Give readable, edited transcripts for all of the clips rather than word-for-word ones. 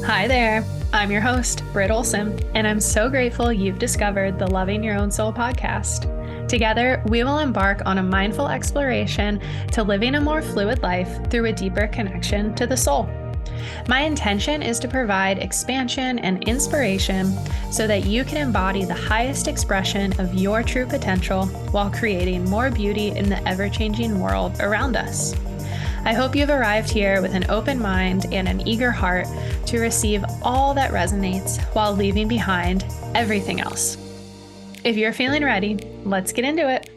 Hi there. I'm your host, Britt, and I'm so grateful you've discovered the Loving Your Own Soul podcast. Together, we will embark on a mindful exploration to living a more fluid life through a deeper connection to the soul. My intention is to provide expansion and inspiration so that you can embody the highest expression of your true potential while creating more beauty in the ever-changing world around us. I hope you've arrived here with an open mind and an eager heart to receive all that resonates while leaving behind everything else. If you're feeling ready, let's get into it.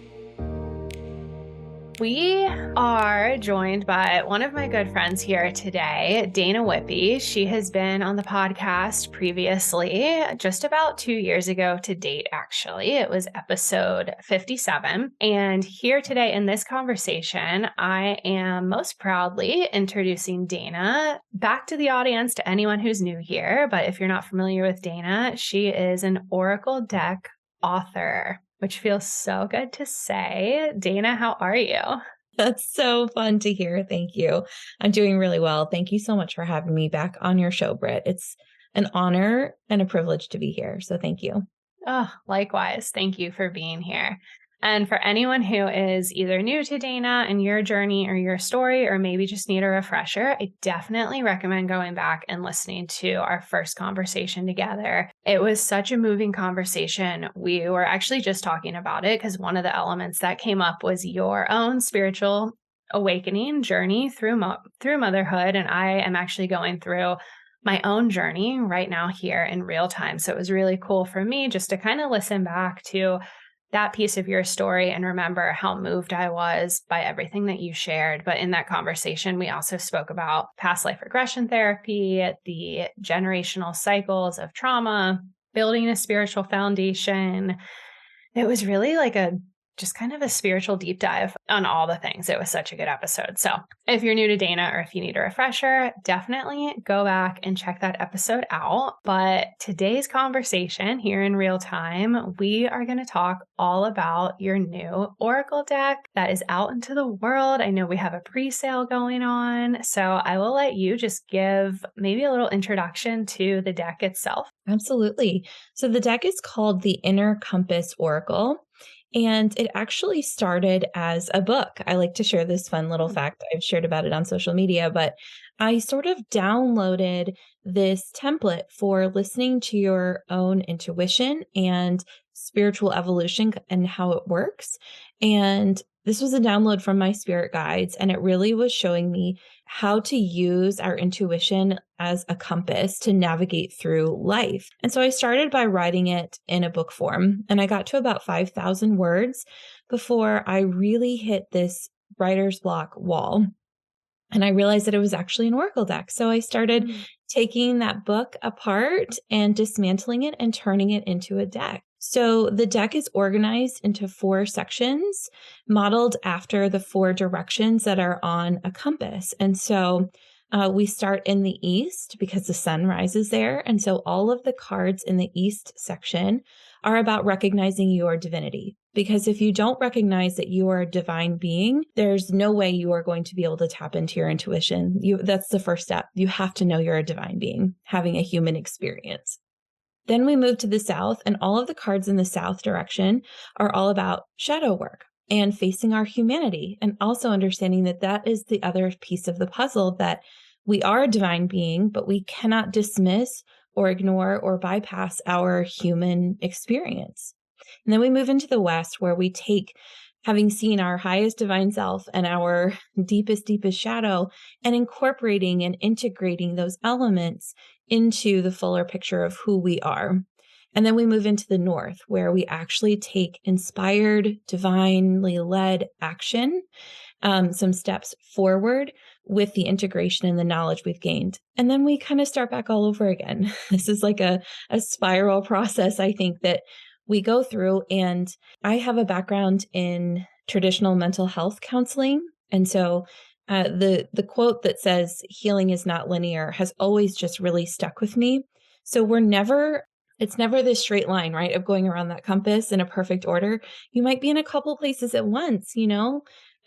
We are joined by one of my good friends here today, Dana Whitby. She has been on the podcast previously, just about 2 years ago to date, actually. It was episode 57. And here today in this conversation, I am most proudly introducing Dana back to the audience, to anyone who's new here. But if you're not familiar with Dana, she is an Oracle deck author, which feels so good to say. Dana, how are you? That's so fun to hear. Thank you. I'm doing really well. Thank you so much for having me back on your show, Britt. It's an honor and a privilege to be here. So thank you. Oh, likewise. Thank you for being here. And for anyone who is either new to Dana and your journey or your story, or maybe just need a refresher, I definitely recommend going back and listening to our first conversation together. It was such a moving conversation. We were actually just talking about it because one of the elements that came up was your own spiritual awakening journey through motherhood. And I am actually going through my own journey right now here in real time. So it was really cool for me just to kind of listen back to that piece of your story and remember how moved I was by everything that you shared. But in that conversation, we also spoke about past life regression therapy, the generational cycles of trauma, building a spiritual foundation. It was really like just kind of a spiritual deep dive on all the things. It was such a good episode. So if you're new to Dana or if you need a refresher, definitely go back and check that episode out. But today's conversation here in real time, we are going to talk all about your new Oracle deck that is out into the world. I know we have a pre-sale going on, so I will let you just give maybe a little introduction to the deck itself. Absolutely. So the deck is called the Inner Compass Oracle. And it actually started as a book. I like to share this fun little fact. I've shared about it on social media, but I sort of downloaded this template for listening to your own intuition and spiritual evolution and how it works. And this was a download from my spirit guides, and it really was showing me how to use our intuition as a compass to navigate through life. And so I started by writing it in a book form, and I got to about 5,000 words before I really hit this writer's block wall. And I realized that it was actually an Oracle deck. So I started taking that book apart and dismantling it and turning it into a deck. So the deck is organized into 4 sections, modeled after the 4 directions that are on a compass. And so we start in the east because the sun rises there. And so all of the cards in the east section are about recognizing your divinity. Because if you don't recognize that you are a divine being, there's no way you are going to be able to tap into your intuition. That's the first step. You have to know you're a divine being, having a human experience. Then we move to the south, and all of the cards in the south direction are all about shadow work and facing our humanity, and also understanding that that is the other piece of the puzzle, that we are a divine being, but we cannot dismiss or ignore or bypass our human experience. And then we move into the west, where we take, having seen our highest divine self and our deepest shadow, and incorporating and integrating those elements into the fuller picture of who we are. And then we move into the north, where we actually take inspired, divinely led action, some steps forward with the integration and the knowledge we've gained. And then we kind of start back all over again. This is like a spiral process, I think, that we go through. And I have a background in traditional mental health counseling. And so the quote that says healing is not linear has always just really stuck with me. So it's never this straight line, right, of going around that compass in a perfect order. You might be in a couple places at once,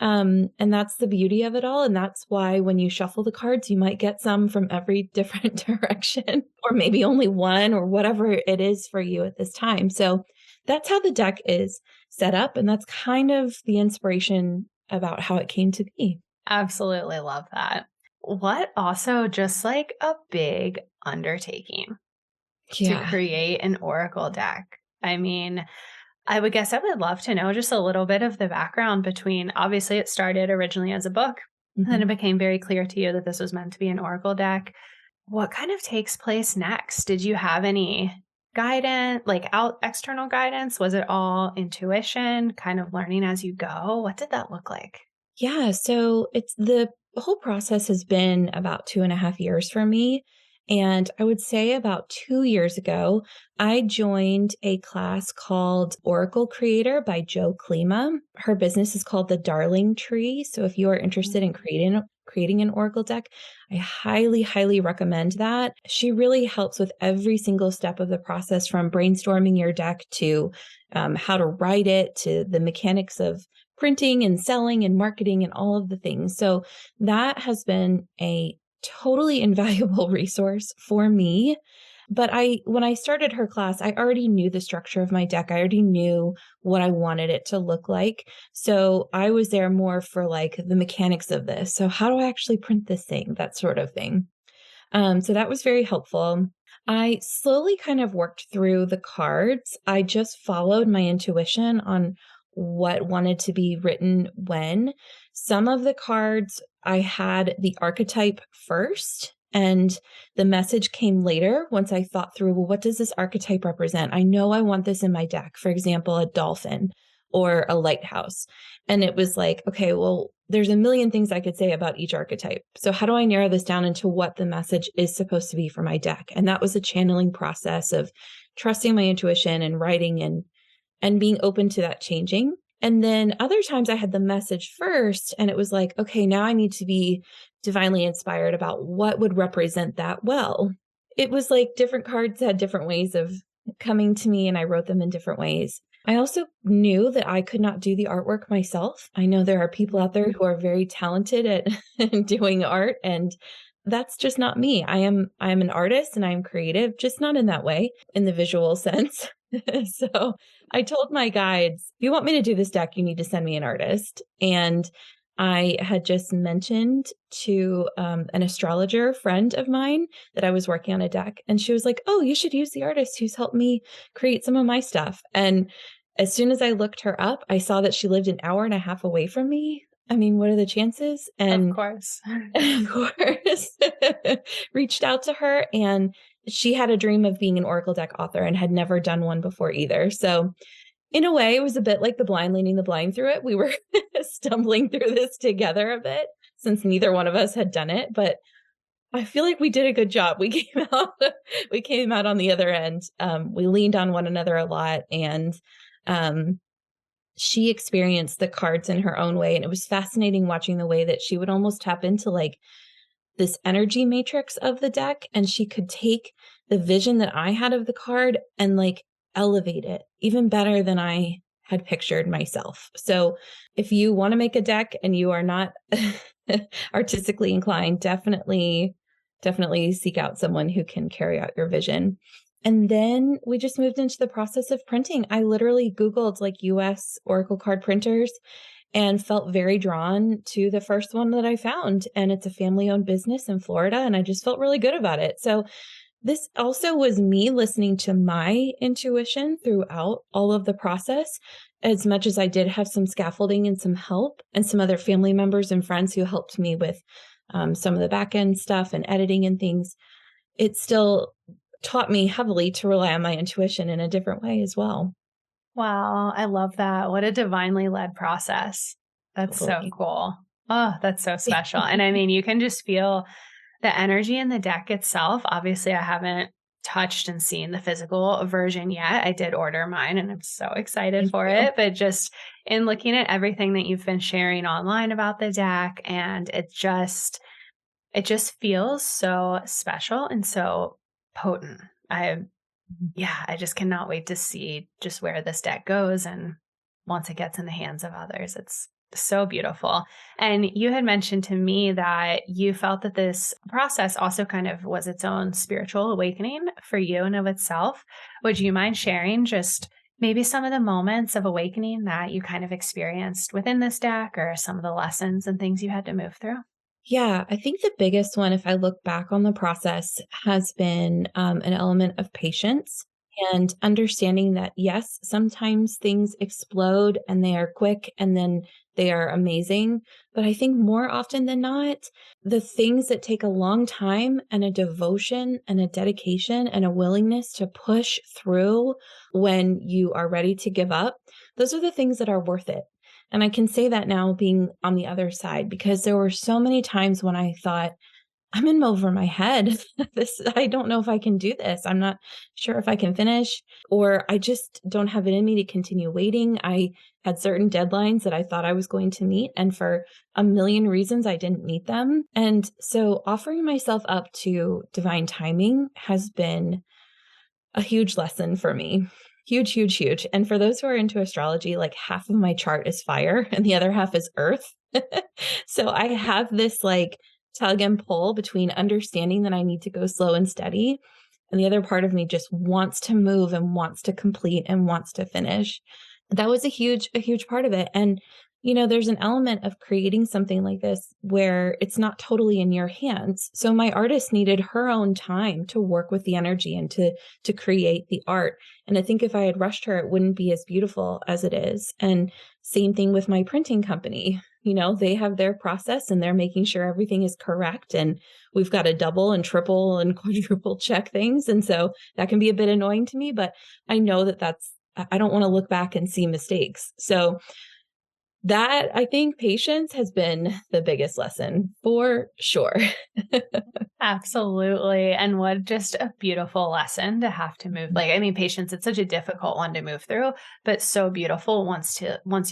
And that's the beauty of it all. And that's why when you shuffle the cards, you might get some from every different direction, or maybe only one, or whatever it is for you at this time. So that's how the deck is set up. And that's kind of the inspiration about how it came to be. Absolutely love that. What also just like a big undertaking to Yeah. create an oracle deck. I mean, I would guess I would love to know just a little bit of the background between obviously it started originally as a book, and then Mhm. it became very clear to you that this was meant to be an oracle deck. What kind of takes place next? Did you have any guidance, like out external guidance? Was it all intuition, kind of learning as you go? What did that look like? Yeah, so it's the whole process has been about 2.5 years for me. And I would say about 2 years ago, I joined a class called Oracle Creator by Joe Klima. Her business is called the Darling Tree. So if you are interested in creating an Oracle deck, I highly, highly recommend that. She really helps with every single step of the process, from brainstorming your deck to how to write it, to the mechanics of printing and selling and marketing and all of the things. So that has been a totally invaluable resource for me. But when I started her class, I already knew the structure of my deck. I already knew what I wanted it to look like. So I was there more for like the mechanics of this. So how do I actually print this thing? That sort of thing. So that was very helpful. I slowly kind of worked through the cards. I just followed my intuition on what wanted to be written when. Some of the cards, I had the archetype first, and the message came later once I thought through, well, what does this archetype represent? I know I want this in my deck. For example, a dolphin or a lighthouse. And it was like, okay, well, there's a million things I could say about each archetype. So how do I narrow this down into what the message is supposed to be for my deck? And that was a channeling process of trusting my intuition and writing and being open to that changing. And then other times I had the message first, and it was like, okay, now I need to be divinely inspired about what would represent that well. It was like different cards had different ways of coming to me, and I wrote them in different ways. I also knew that I could not do the artwork myself. I know there are people out there who are very talented at doing art, and that's just not me. I'm an artist and I'm creative, just not in that way, in the visual sense. So I told my guides, if you want me to do this deck, you need to send me an artist. And I had just mentioned to an astrologer friend of mine that I was working on a deck. And she was like, oh, you should use the artist who's helped me create some of my stuff. And as soon as I looked her up, I saw that she lived an hour and a half away from me. I mean, what are the chances? Of And course. of course, reached out to her, and she had a dream of being an Oracle deck author and had never done one before either. So in a way, it was a bit like the blind leading the blind through it. We were stumbling through this together a bit since neither one of us had done it, but I feel like we did a good job. We came out we came out on the other end. We leaned on one another a lot, and um, she experienced the cards in her own way. And it was fascinating watching the way that she would almost tap into like this energy matrix of the deck, and she could take the vision that I had of the card and like elevate it even better than I had pictured myself. So if you want to make a deck and you are not artistically inclined, definitely seek out someone who can carry out your vision. And then we just moved into the process of printing. I literally Googled like US Oracle card printers and felt very drawn to the first one that I found. And it's a family owned business in Florida. And I just felt really good about it. So this also was me listening to my intuition throughout all of the process, as much as I did have some scaffolding and some help and some other family members and friends who helped me with some of the back end stuff and editing and things. It still taught me heavily to rely on my intuition in a different way as well. Wow, I love that. What a divinely led process. That's so Totally. cool. Oh, that's so special. And I mean, you can just feel the energy in the deck itself. Obviously, I haven't touched and seen the physical version yet. I did order mine and I'm so excited Thank for you. it. But just in looking at everything that you've been sharing online about the deck, and it just feels so special and so potent. Yeah, I just cannot wait to see just where this deck goes, and once it gets in the hands of others, So beautiful. And you had mentioned to me that you felt that this process also kind of was its own spiritual awakening for you in of itself. Would you mind sharing just maybe some of the moments of awakening that you kind of experienced within this deck, or some of the lessons and things you had to move through? Yeah, I think the biggest one, if I look back on the process, has been an element of patience and understanding that, yes, sometimes things explode and they are quick and then they are amazing. But I think more often than not, the things that take a long time and a devotion and a dedication and a willingness to push through when you are ready to give up, those are the things that are worth it. And I can say that now being on the other side, because there were so many times when I thought, I'm in over my head. I don't know if I can do this. I'm not sure if I can finish, or I just don't have it in me to continue waiting. I had certain deadlines that I thought I was going to meet, and for a million reasons, I didn't meet them. And so offering myself up to divine timing has been a huge lesson for me. Huge, huge, huge. And for those who are into astrology, like half of my chart is fire and the other half is earth. So I have this like tug and pull between understanding that I need to go slow and steady. And the other part of me just wants to move and wants to complete and wants to finish. That was a huge part of it. And, there's an element of creating something like this where it's not totally in your hands. So my artist needed her own time to work with the energy and to create the art. And I think if I had rushed her, it wouldn't be as beautiful as it is. And same thing with my printing company. They have their process and they're making sure everything is correct. And we've got to double and triple and quadruple check things. And so that can be a bit annoying to me, but I know I don't want to look back and see mistakes. So that, I think, patience has been the biggest lesson for sure. Absolutely. And what just a beautiful lesson to have to move. Like, I mean, patience, it's such a difficult one to move through, but so beautiful once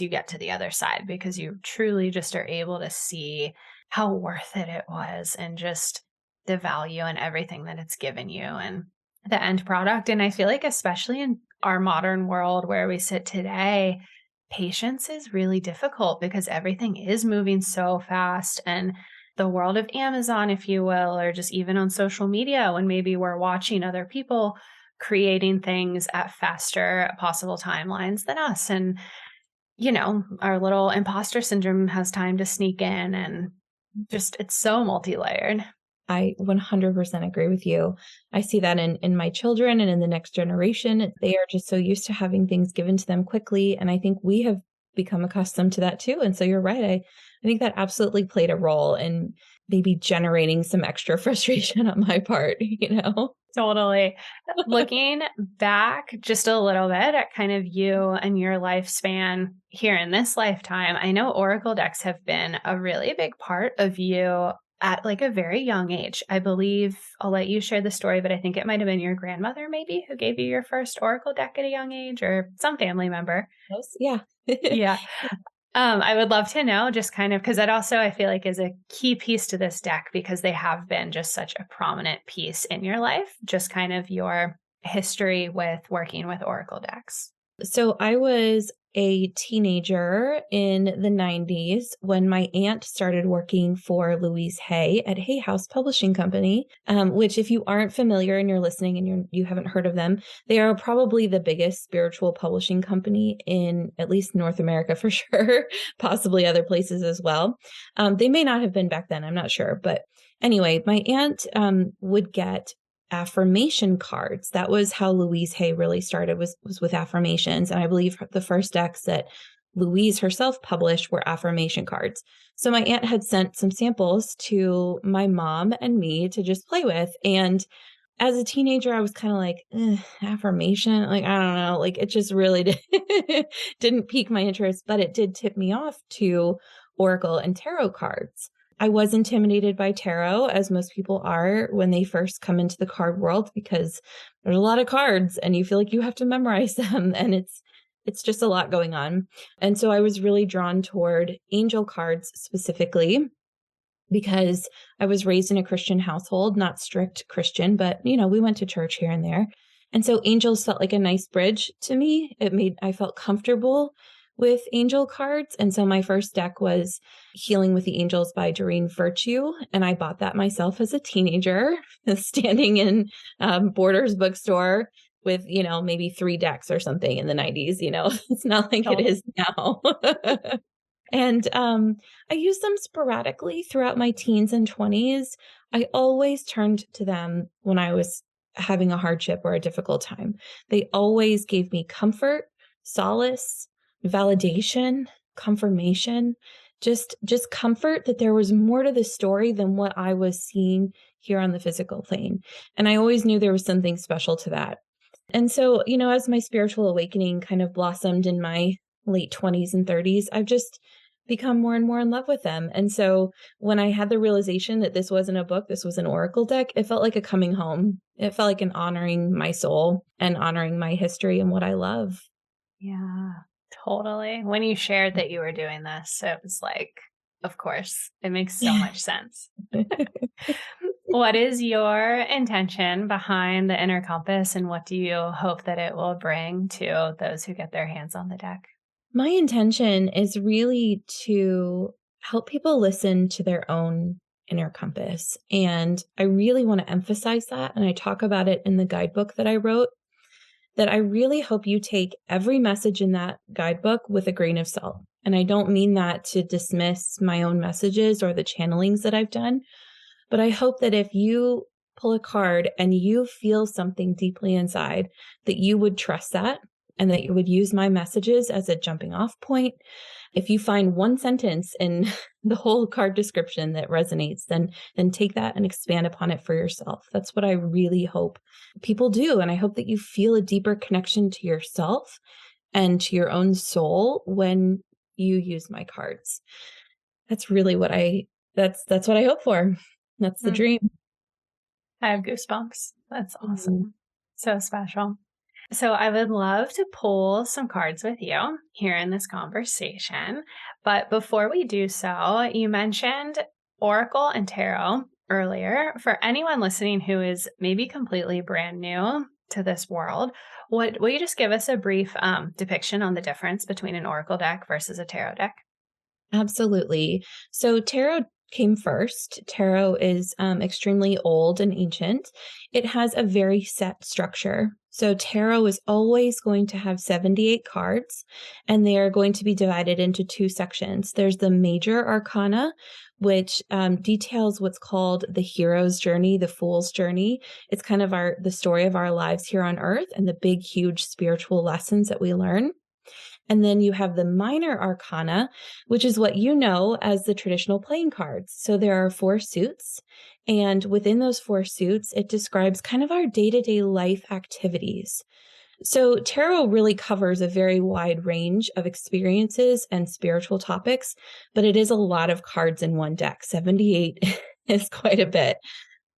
you get to the other side, because you truly just are able to see how worth it was, and just the value and everything that it's given you and the end product. And I feel like, especially in our modern world where we sit today, patience is really difficult because everything is moving so fast. And the world of Amazon, if you will, or just even on social media, when maybe we're watching other people creating things at faster possible timelines than us. And, our little imposter syndrome has time to sneak in, and just it's so multi layered. I 100% agree with you. I see that in my children and in the next generation. They are just so used to having things given to them quickly. And I think we have become accustomed to that too. And so you're right. I think that absolutely played a role in maybe generating some extra frustration on my part. Totally. Looking back just a little bit at kind of you and your lifespan here in this lifetime, I know Oracle decks have been a really big part of you at like a very young age. I believe I'll let you share the story, but I think it might have been your grandmother maybe who gave you your first Oracle deck at a young age, or some family member. Yes, yeah. Yeah. I would love to know, just kind of, because that also I feel like is a key piece to this deck, because they have been just such a prominent piece in your life, just kind of your history with working with Oracle decks. So I was a teenager in the 90s when my aunt started working for Louise Hay at Hay House Publishing Company, which if you aren't familiar and you're listening and you haven't heard of them, they are probably the biggest spiritual publishing company in at least North America for sure, possibly other places as well. They may not have been back then, I'm not sure. But anyway, my aunt would get affirmation cards. That was how Louise Hay really started, was with affirmations. And I believe the first decks that Louise herself published were affirmation cards. So my aunt had sent some samples to my mom and me to just play with. And as a teenager, I was kind of like, affirmation, like, I don't know, like it just really didn't pique my interest, but it did tip me off to Oracle and tarot cards. I was intimidated by tarot, as most people are when they first come into the card world, because there's a lot of cards and you feel like you have to memorize them, and it's just a lot going on. And so I was really drawn toward angel cards specifically because I was raised in a Christian household, not strict Christian, but we went to church here and there. And so angels felt like a nice bridge to me. I felt comfortable with angel cards. And so my first deck was Healing with the Angels by Doreen Virtue. And I bought that myself as a teenager, standing in Borders bookstore with, maybe 3 decks or something in the 90s. It's not like it Totally. is now. And I used them sporadically throughout my teens and 20s. I always turned to them when I was having a hardship or a difficult time. They always gave me comfort, solace, validation, confirmation, just comfort that there was more to the story than what I was seeing here on the physical plane. And I always knew there was something special to that. And so, as my spiritual awakening kind of blossomed in my late 20s and 30s, I've just become more and more in love with them. And so when I had the realization that this wasn't a book, this was an oracle deck, it felt like a coming home. It felt like an honoring my soul and honoring my history and what I love. Yeah, totally. When you shared that you were doing this, it was like, of course, it makes so much sense. What is your intention behind the inner compass, and what do you hope that it will bring to those who get their hands on the deck? My intention is really to help people listen to their own inner compass. And I really want to emphasize that. And I talk about it in the guidebook that I wrote, that I really hope you take every message in that guidebook with a grain of salt. And I don't mean that to dismiss my own messages or the channelings that I've done, but I hope that if you pull a card and you feel something deeply inside, that you would trust that and that you would use my messages as a jumping off point. If you find one sentence in the whole card description that resonates, then take that and expand upon it for yourself. That's what I really hope people do. And I hope that you feel a deeper connection to yourself and to your own soul when you use my cards. That's really what that's what I hope for. That's the Mm, dream. I have goosebumps. That's Mhm. awesome. So special. So I would love to pull some cards with you here in this conversation. But before we do so, you mentioned Oracle and Tarot earlier. For anyone listening who is maybe completely brand new to this world, will you just give us a brief depiction on the difference between an Oracle deck versus a Tarot deck? Absolutely. So tarot came first. Tarot is extremely old and ancient. It has a very set structure. So tarot is always going to have 78 cards, and they are going to be divided into 2 sections. There's the major arcana, which details what's called the hero's journey, the fool's journey. It's kind of the story of our lives here on earth and the big, huge spiritual lessons that we learn. And then you have the minor arcana, which is what you know as the traditional playing cards. So there are 4 suits. And within those 4 suits, it describes kind of our day to day life activities. So tarot really covers a very wide range of experiences and spiritual topics, but it is a lot of cards in one deck. 78 is quite a bit.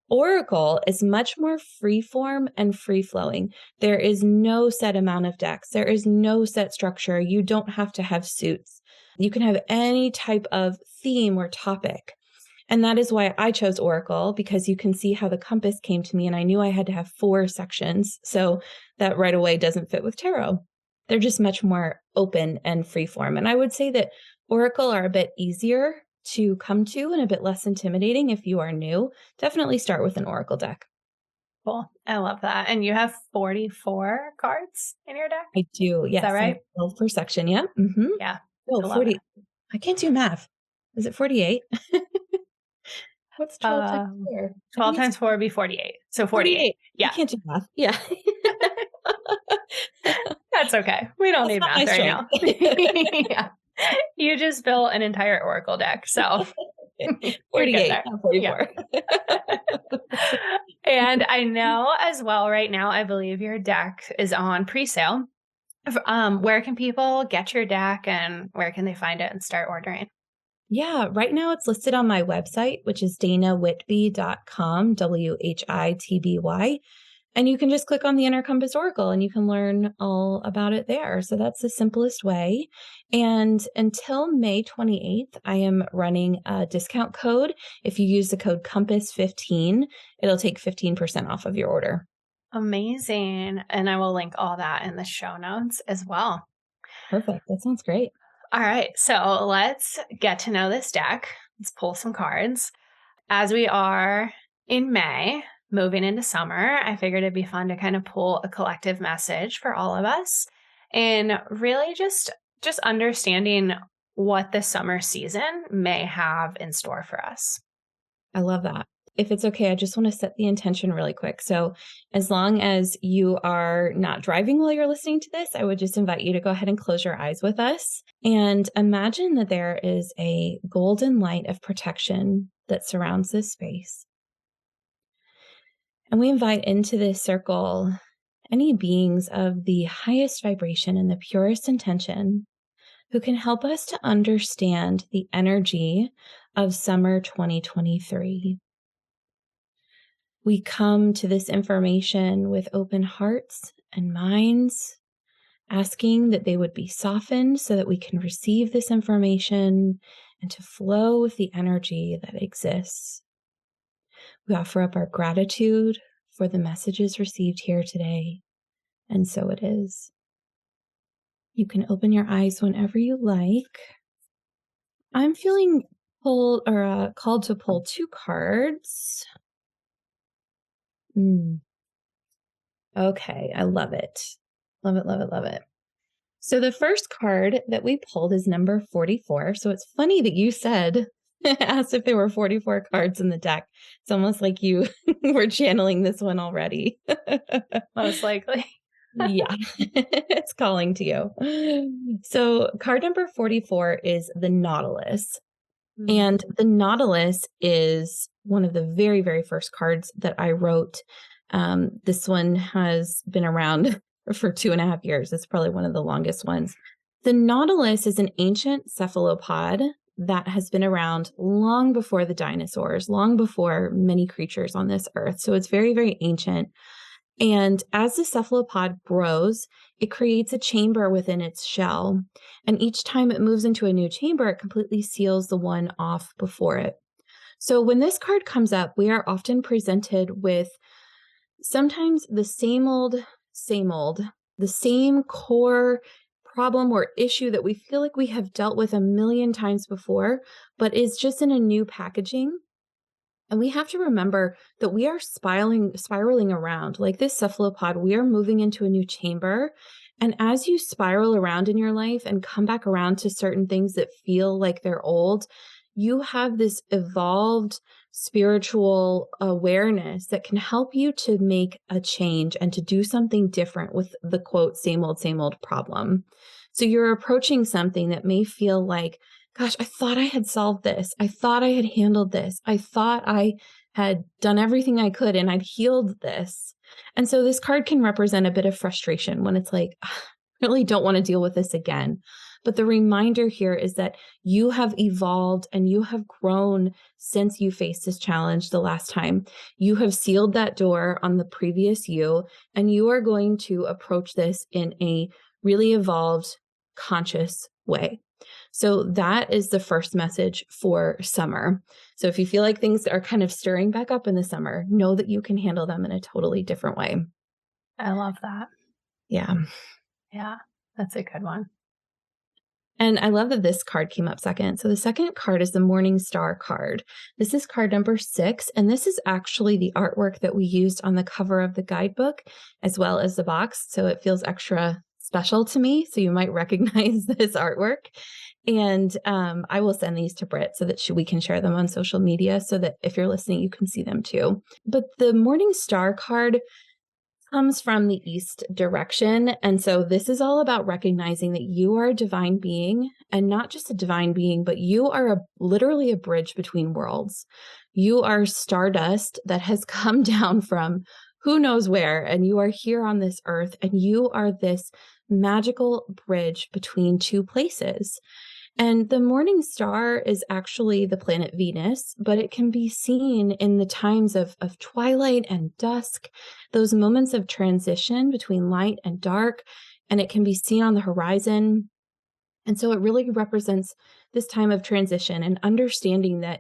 Oracle is much more free form and free flowing. There is no set amount of decks. There is no set structure. You don't have to have suits. You can have any type of theme or topic. And that is why I chose Oracle, because you can see how the compass came to me and I knew I had to have 4 sections. So that right away doesn't fit with tarot. They're just much more open and free form. And I would say that Oracle are a bit easier to come to and a bit less intimidating if you are new. Definitely start with an Oracle deck. Cool. I love that. And you have 44 cards in your deck? I do. Is that Yes. I have right? 12 per section. Yeah. Mm-hmm. Yeah. Oh, I love it. 40. I can't do math. Is it 48? What's 12 times Um, 4? I 12 think it's times 4 would be 48. So 48. 48. I Yeah. can't do math. Yeah. That's okay. We don't That's need not my math right strength. now. Yeah. You just built an entire Oracle deck. So you're good 48, there. not Yeah. 44. And I know as well right now, I believe your deck is on pre-sale. Where can people get your deck and where can they find it and start ordering? Yeah, right now it's listed on my website, which is danawhitby.com, WHITBY. And you can just click on the Inner Compass Oracle and you can learn all about it there. So that's the simplest way. And until May 28th, I am running a discount code. If you use the code COMPASS15, it'll take 15% off of your order. Amazing. And I will link all that in the show notes as well. Perfect. That sounds great. All right. So let's get to know this deck. Let's pull some cards. As we are in May, moving into summer, I figured it'd be fun to kind of pull a collective message for all of us and really just understanding what the summer season may have in store for us. I love that. If it's okay, I just want to set the intention really quick. So, as long as you are not driving while you're listening to this, I would just invite you to go ahead and close your eyes with us and imagine that there is a golden light of protection that surrounds this space. And we invite into this circle any beings of the highest vibration and the purest intention who can help us to understand the energy of summer 2023. We come to this information with open hearts and minds, asking that they would be softened so that we can receive this information and to flow with the energy that exists. We offer up our gratitude for the messages received here today, and so it is. You can open your eyes whenever you like. I'm feeling called to pull 2 cards. Okay, I love it. Love it, love it, love it. So the first card that we pulled is number 44. So it's funny that you said, asked if there were 44 cards in the deck. It's almost like you were channeling this one already. Most likely. Yeah, it's calling to you. So card number 44 is the Nautilus. And the Nautilus is one of the very, very first cards that I wrote. This one has been around for 2.5 years. It's probably one of the longest ones. The Nautilus is an ancient cephalopod that has been around long before the dinosaurs, long before many creatures on this earth. So it's very, very ancient. And as the cephalopod grows, it creates a chamber within its shell. And each time it moves into a new chamber, it completely seals the one off before it. So when this card comes up, we are often presented with sometimes the same old, the same core problem or issue that we feel like we have dealt with a million times before, but is just in a new packaging. And we have to remember that we are spiraling around like this cephalopod. We are moving into a new chamber. And as you spiral around in your life and come back around to certain things that feel like they're old, you have this evolved spiritual awareness that can help you to make a change and to do something different with the quote, same old problem. So you're approaching something that may feel like, gosh, I thought I had solved this. I thought I had handled this. I thought I had done everything I could and I'd healed this. And so this card can represent a bit of frustration when it's like, I really don't want to deal with this again. But the reminder here is that you have evolved and you have grown since you faced this challenge the last time. You have sealed that door on the previous you, and you are going to approach this in a really evolved, conscious way. So that is the first message for summer. So if you feel like things are kind of stirring back up in the summer, know that you can handle them in a totally different way. I love that. Yeah. Yeah, that's a good one. And I love that this card came up second. So the second card is the Morning Star card. This is card number 6, and this is actually the artwork that we used on the cover of the guidebook as well as the box. So it feels extra special to me. So you might recognize this artwork. And I will send these to Britt so that we can share them on social media so that if you're listening, you can see them too. But the Morning Star card comes from the east direction. And so this is all about recognizing that you are a divine being, and not just a divine being, but you are literally a bridge between worlds. You are stardust that has come down from who knows where, and you are here on this earth, and you are this magical bridge between two places. And the morning star is actually the planet Venus, but it can be seen in the times of twilight and dusk, those moments of transition between light and dark, and it can be seen on the horizon. And so it really represents this time of transition and understanding that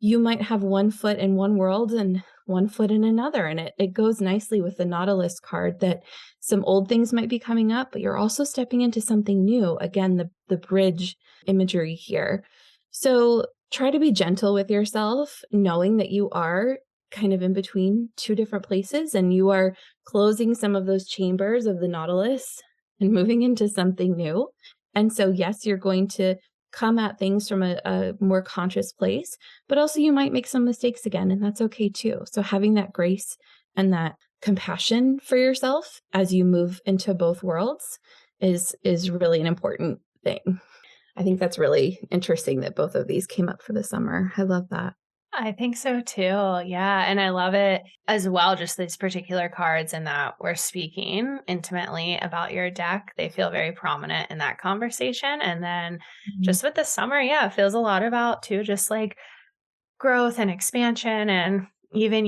you might have one foot in one world and one foot in another. And it goes nicely with the Nautilus card that some old things might be coming up, but you're also stepping into something new. Again, the bridge imagery here. So try to be gentle with yourself, knowing that you are kind of in between two different places and you are closing some of those chambers of the Nautilus and moving into something new. And so, yes, you're going to come at things from a more conscious place, but also you might make some mistakes again, and that's okay too. So having that grace and that compassion for yourself as you move into both worlds is really an important thing. I think that's really interesting that both of these came up for the summer. I love that. I think so too. Yeah. And I love it as well, just these particular cards and that we're speaking intimately about your deck. They feel very prominent in that conversation. And then Mhm. just with the summer, yeah, it feels a lot about too, just like growth and expansion and even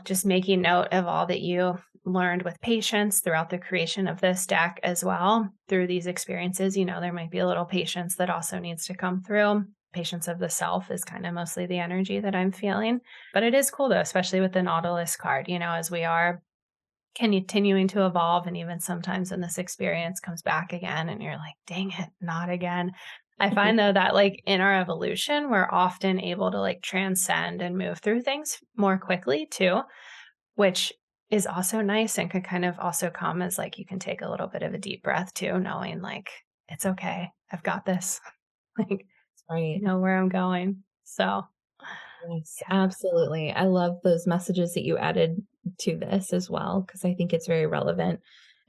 just making note of all that you learned with patience throughout the creation of this deck as well. Through these experiences, there might be a little patience that also needs to come through. Patience of the self is kind of mostly the energy that I'm feeling. But it is cool though, especially with the Nautilus card, as we are continuing to evolve. And even sometimes when this experience comes back again and you're like, dang it, not again. I find though that like in our evolution, we're often able to like transcend and move through things more quickly too, which is also nice and could kind of also come as like you can take a little bit of a deep breath too, knowing like it's okay. I've got this. Like I Right. know where I'm going. So Yes, yeah. absolutely. I love those messages that you added to this as well, because I think it's very relevant.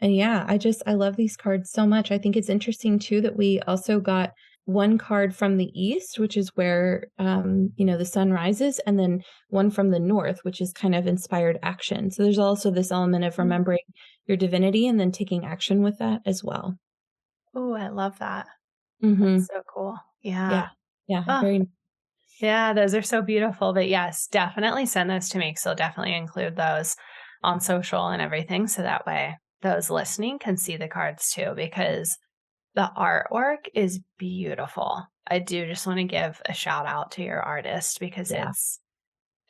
And yeah, I love these cards so much. I think it's interesting too that we also got one card from the east, which is where the sun rises, and then one from the north, which is kind of inspired action. So there's also this element of remembering your divinity and then taking action with that as well. Oh, I love that. Hmm. That's so cool. Yeah. Yeah. Yeah. Oh, Very. yeah, those are so beautiful. But yes, definitely send those to me. 'Cause I'll definitely include those on social and everything. So that way those listening can see the cards too, because the artwork is beautiful. I do just want to give a shout out to your artist because Yeah.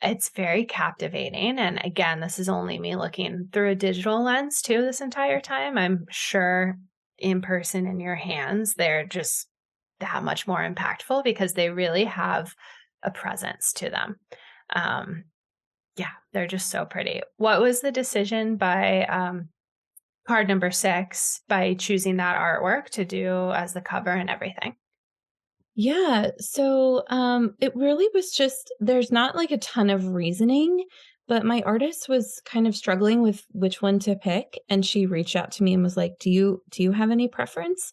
it's very captivating. And again, this is only me looking through a digital lens too this entire time. I'm sure in person in your hands, they're just that much more impactful because they really have a presence to them. Um, yeah, they're just so pretty. What was the decision by card number 6 by choosing that artwork to do as the cover and everything? Yeah. So it really was just there's not like a ton of reasoning, but my artist was kind of struggling with which one to pick. And she reached out to me and was like, Do you have any preference?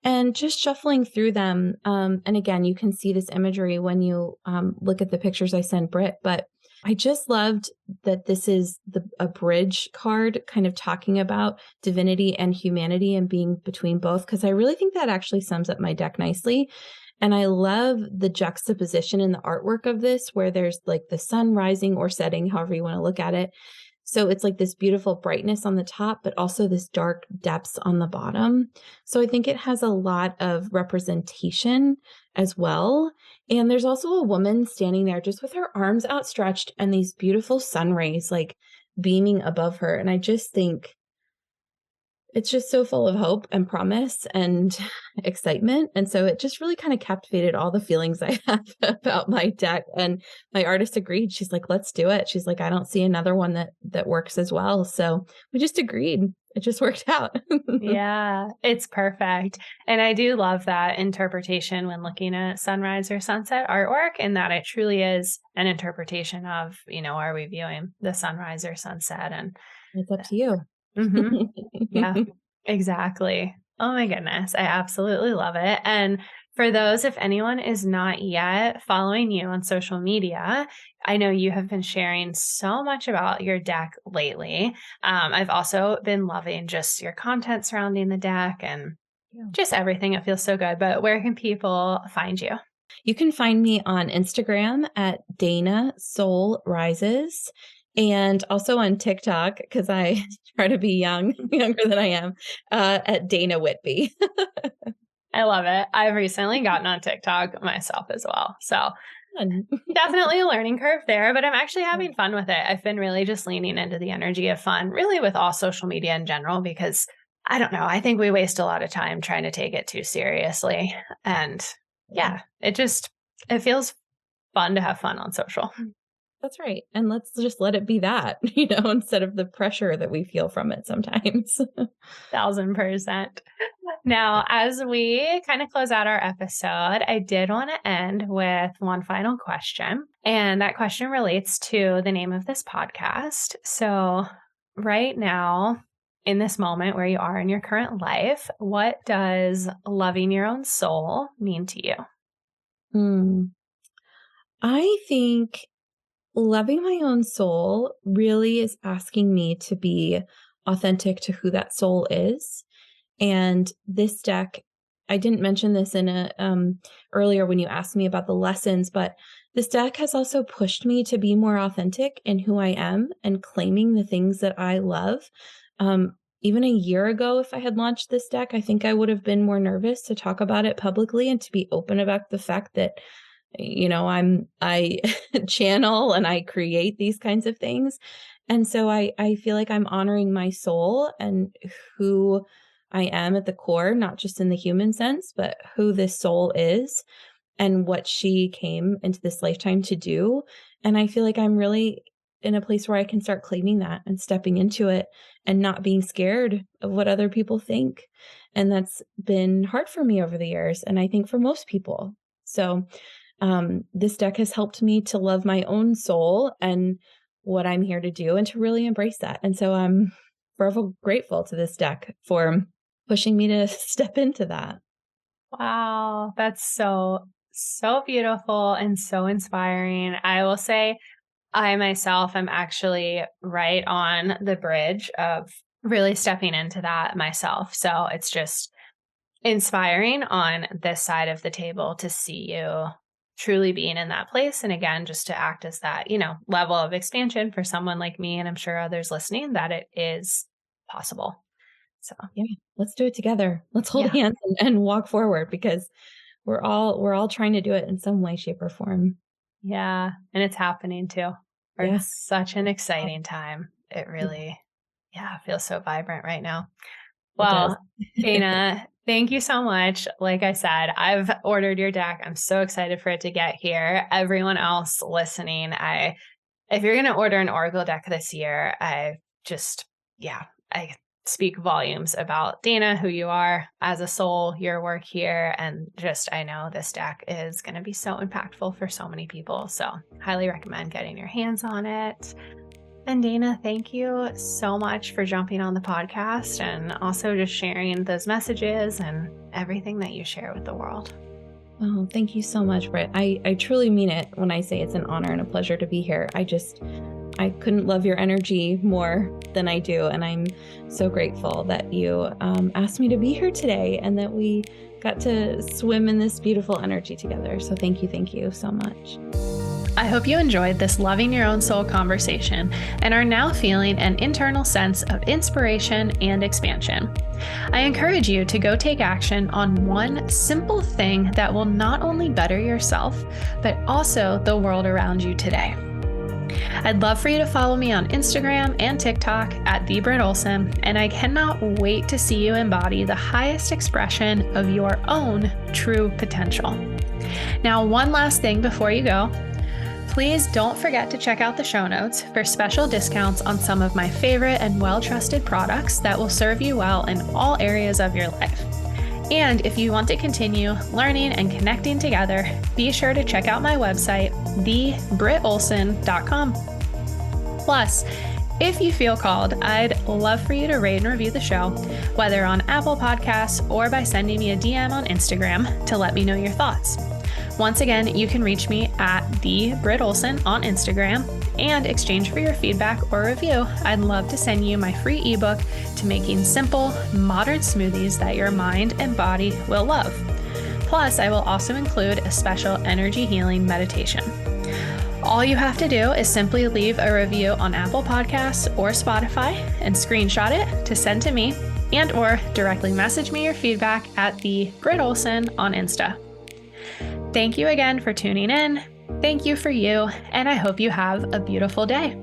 And just shuffling through them. And again, you can see this imagery when you look at the pictures I sent Britt, but I just loved that this is a bridge card kind of talking about divinity and humanity and being between both, because I really think that actually sums up my deck nicely. And I love the juxtaposition in the artwork of this, where there's like the sun rising or setting, however you want to look at it. So it's like this beautiful brightness on the top, but also this dark depths on the bottom. So I think it has a lot of representation as well. And there's also a woman standing there just with her arms outstretched and these beautiful sun rays like beaming above her. And I just think it's just so full of hope and promise and excitement, and so it just really kinda captivated all the feelings I have about my deck, and my artist agreed. She's like, "Let's do it." She's like, "I don't see another one that works as well." So, we just agreed. It just worked out. Yeah, it's perfect. And I do love that interpretation when looking at sunrise or sunset artwork, and that it truly is an interpretation of, are we viewing the sunrise or sunset? And It's up to you. mhm. Yeah, exactly. Oh my goodness. I absolutely love it. And for those, if anyone is not yet following you on social media, I know you have been sharing so much about your deck lately. I've also been loving just your content surrounding the deck and Yeah. just everything. It feels so good. But where can people find you? You can find me on Instagram at Dana Soul Rises, and also on TikTok because I try to be younger than I am, at Dana Whitby. I love it. I've recently gotten on TikTok myself as well. So fun. Definitely a learning curve there, but I'm actually having fun with it. I've been really just leaning into the energy of fun, really with all social media in general, because I don't know, I think we waste a lot of time trying to take it too seriously. And Yeah, it feels fun to have fun on social. that's right. And let's just let it be that, instead of the pressure that we feel from it sometimes. 1000%. Now, as we kind of close out our episode, I did want to end with one final question. And that question relates to the name of this podcast. So, right now, in this moment where you are in your current life, what does loving your own soul mean to you? Hmm. I think loving my own soul really is asking me to be authentic to who that soul is. And this deck, I didn't mention this in a earlier when you asked me about the lessons, but this deck has also pushed me to be more authentic in who I am and claiming the things that I love. Even a year ago, if I had launched this deck, I think I would have been more nervous to talk about it publicly and to be open about the fact that I channel and I create these kinds of things. And so I feel like I'm honoring my soul and who I am at the core, not just in the human sense, but who this soul is and what she came into this lifetime to do. And I feel like I'm really in a place where I can start claiming that and stepping into it and not being scared of what other people think. And that's been hard for me over the years. And I think for most people. So this deck has helped me to love my own soul and what I'm here to do and to really embrace that. And so I'm forever grateful to this deck for pushing me to step into that. Wow, that's so beautiful and so inspiring. I will say, I myself am actually right on the bridge of really stepping into that myself. So it's just inspiring on this side of the table to see you truly being in that place. And again, just to act as that, level of expansion for someone like me. And I'm sure others listening that it is possible. So, Yeah, let's do it together. Let's hold yeah. hands and walk forward because we're all trying to do it in some way, shape, or form. Yeah. And it's happening too. Yeah. It's such an exciting time. It Yeah, really, feels so vibrant right now. it does. Well, Dana, thank you so much. Like I said, I've ordered your deck. I'm so excited for it to get here. Everyone else listening, if you're going to order an Oracle deck this year, I speak volumes about Dana, who you are as a soul, your work here, and I know this deck is going to be so impactful for so many people. So highly recommend getting your hands on it. And Dana, thank you so much for jumping on the podcast and also just sharing those messages and everything that you share with the world. Oh, thank you so much, Britt. I truly mean it when I say it's an honor and a pleasure to be here. I couldn't love your energy more than I do. And I'm so grateful that you asked me to be here today and that we got to swim in this beautiful energy together. So thank you so much. I hope you enjoyed this loving your own soul conversation and are now feeling an internal sense of inspiration and expansion. I encourage you to go take action on one simple thing that will not only better yourself, but also the world around you today. I'd love for you to follow me on Instagram and TikTok at @Britt, and I cannot wait to see you embody the highest expression of your own true potential. Now, one last thing before you go. Please don't forget to check out the show notes for special discounts on some of my favorite and well-trusted products that will serve you well in all areas of your life. And if you want to continue learning and connecting together, be sure to check out my website, thebrittolson.com. Plus, if you feel called, I'd love for you to rate and review the show, whether on Apple Podcasts or by sending me a DM on Instagram to let me know your thoughts. Once again, you can reach me at @BrittOlson on Instagram and exchange for your feedback or review. I'd love to send you my free ebook to making simple, modern smoothies that your mind and body will love. Plus, I will also include a special energy healing meditation. All you have to do is simply leave a review on Apple Podcasts or Spotify and screenshot it to send to me and/or directly message me your feedback at @BrittOlson on Insta. Thank you again for tuning in. Thank you for you, and I hope you have a beautiful day.